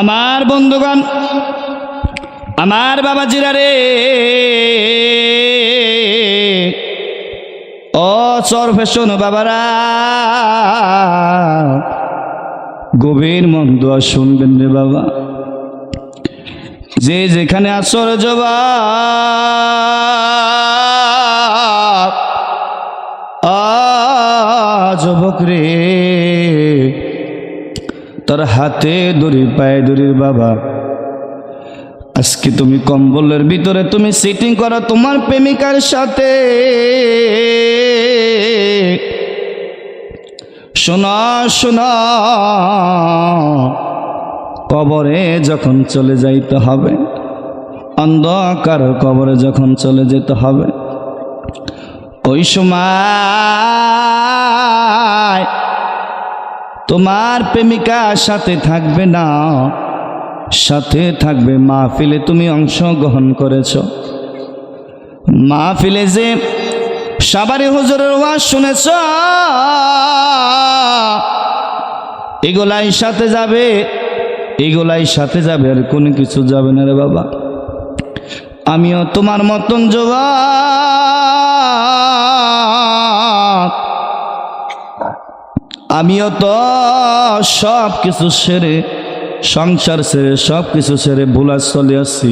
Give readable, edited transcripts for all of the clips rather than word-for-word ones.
আমার বন্ধুগণ, আমার বাবাজিরা রে, ও চর ফ্যাশন বাবারা, গভীর মন দোয়া শুনবেন রে বাবা। যে যেখানে আসর যুবক রে, তোর হাতে দড়ি পায়ে দড়ির বাবা, আজকে তুমি কম্বলের ভিতরে তুমি সিটিং করো তোমার প্রেমিকার সাথে। শোনা শোনা, কবরে যখন চলে যাইতে হবে, অন্ধকার কবরে যখন চলে যেতে হবে, ওই সময় তোমার প্রেমিকা সাথে থাকবে না, সাথে থাকবে মাহফিলে তুমি অংশগ্রহণ করেছ। মাহফিলে যে সাবারি হুজুরের ওয়াজ শুনেছ, এগুলাই সাথে যাবে, এগুলাই সাথে যাবে, আর কোনো কিছু যাবে না রে বাবা। আমিও তোমার মতন যুবক, আমিও তো সব কিছু সেরে, সংসার ছেড়ে সব কিছু ছেড়ে ভুলা চলে আসছি।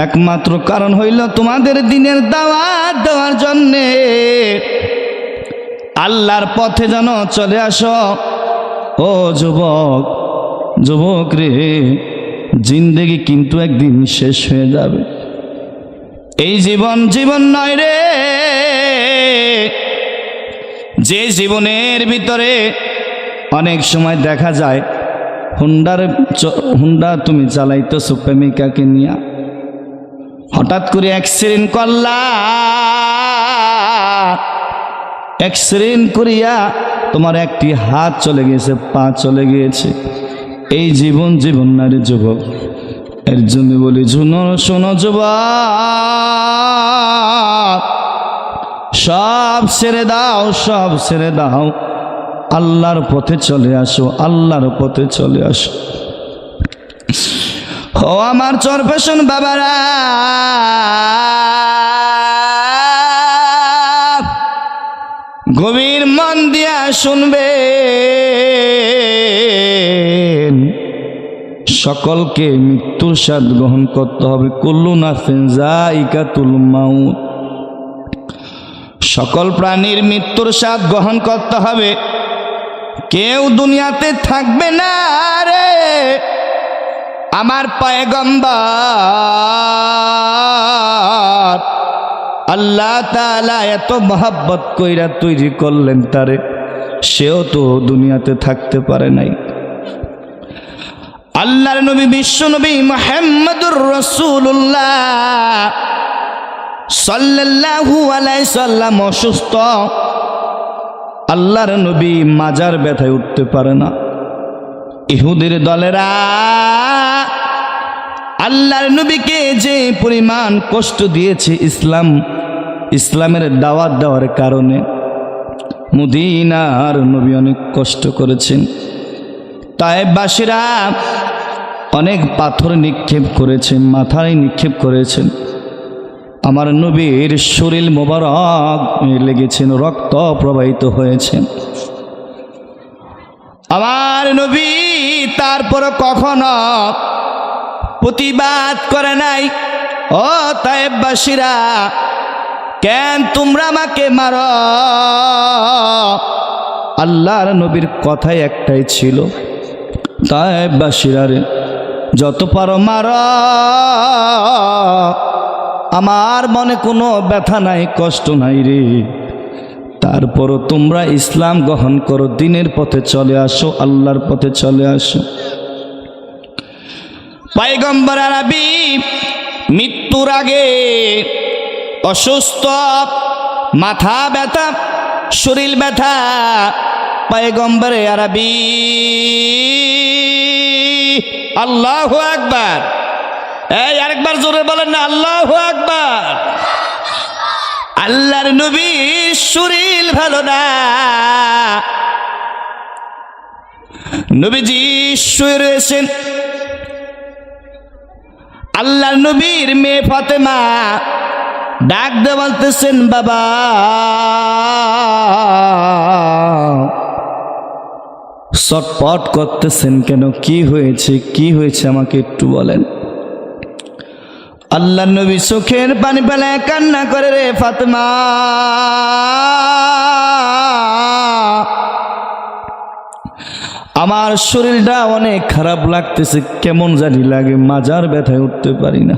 একমাত্র কারণ হইল তোমাদের দিনের দাওয়াত দেওয়ার জন্যে। আল্লাহর পথে যেন চলে আসো। ও যুবক, যুবক রে, জিন্দেগি কিন্তু একদিন শেষ হয়ে যাবে। এই জীবন জীবন নয় রে, যে জীবনের ভিতরে অনেক সময় দেখা যায় হুন্ডা তুমি চালাইতেছো প্রেমিকাকে নিয়া, হঠাৎ করে অ্যাক্সিডেন্ট করলা, অ্যাক্সিডেন্ট করিয়া তোমার একটি হাত চলে গিয়েছে, পা চলে গিয়েছে। এই জীবন জীবন না রে যুবক। এর জন্য বলি, শোনো যুবক, সব ছেড়ে দাও, সব ছেড়ে দাও, আল্লাহর পথে চলে আসো, আল্লাহর পথে চলে আসো। ও আমার চর ফ্যাশন বাবারা, গভীর মন দিয়া শুনবে, সকলকে মৃত্যুর স্বাদ গ্রহণ করতে হবে। কুল্লু নাফসিন যায়িকাতুল মাউত, সকল প্রাণীর মৃত্যুর স্বাদ গ্রহণ করতে হবে। কেউ দুনিয়াতে থাকবে না রে। আমার পয়গম্বর আল্লাহ তাআলা এত মহব্বত কইরা তৈরি করলেন তারে, সেও তো দুনিয়াতে থাকতে পারে নাই। আল্লাহর নবী বিশ্ব নবী মুহাম্মদুর রাসূলুল্লাহ সাল্লাল্লাহু আলাইহি সাল্লাম অসুস্থ। আল্লাহর নবী মাজার ব্যথায় উঠতে পারে না। ইহুদির দলেরা আল্লাহর নবীকে যে পরিমাণ কষ্ট দিয়েছে ইসলামের দাওয়াত দেওয়ার কারণে, মদিনার নবী অনেক কষ্ট করেছেন। তায়েফবাসীরা অনেক পাথর নিক্ষেপ করেছেন, মাথায় নিক্ষেপ করেছেন। আমার নবীর শরীর মোবারক লেগেছেন, রক্ত প্রবাহিত হয়েছে। আমার নবী তারপর কখনো প্রতিবাদ করে নাই। ও তায়েফবাসীরা, কেন তোমরা আমাকে মারো? আল্লাহর নবীর কথাই একটাই ছিল, তায়েফবাসীরা রে, যত পারো মারো, আমার মনে কোনো ব্যথা নাই, কষ্ট নাই রে। তারপরও তোমরা ইসলাম গ্রহণ করো, দিনের পথে চলে আসো, আল্লাহর পথে চলে আসো। পয়গম্বর আরবি মৃত্যুর আগে অসুস্থ, মাথা ব্যথা, শরীর ব্যথা, পয়গম্বর আরবি আল্লাহু আকবার, এই আরেকবার জোরে বলেন না, আল্লাহু আকবার। আল্লাহর নবীর শরীর ভালো না, নবীজি শুয়ে রয়েছেন। আল্লাহর নবীর মেয়ে ফাতেমা ডাক দিয়ে বলতেছেন, বাবা ছটপট করতেছেন কেন? কি হয়েছে, কি হয়েছে আমাকে একটু বলেন। আল্লাহর নবী চোখের পানি ফেলায় কান্না করে, রে ফাতেমা, আমার শরীরটা অনেক খারাপ লাগতেছে, কেমন জানি লাগে, মাজার ব্যথায় উঠতে পারি না।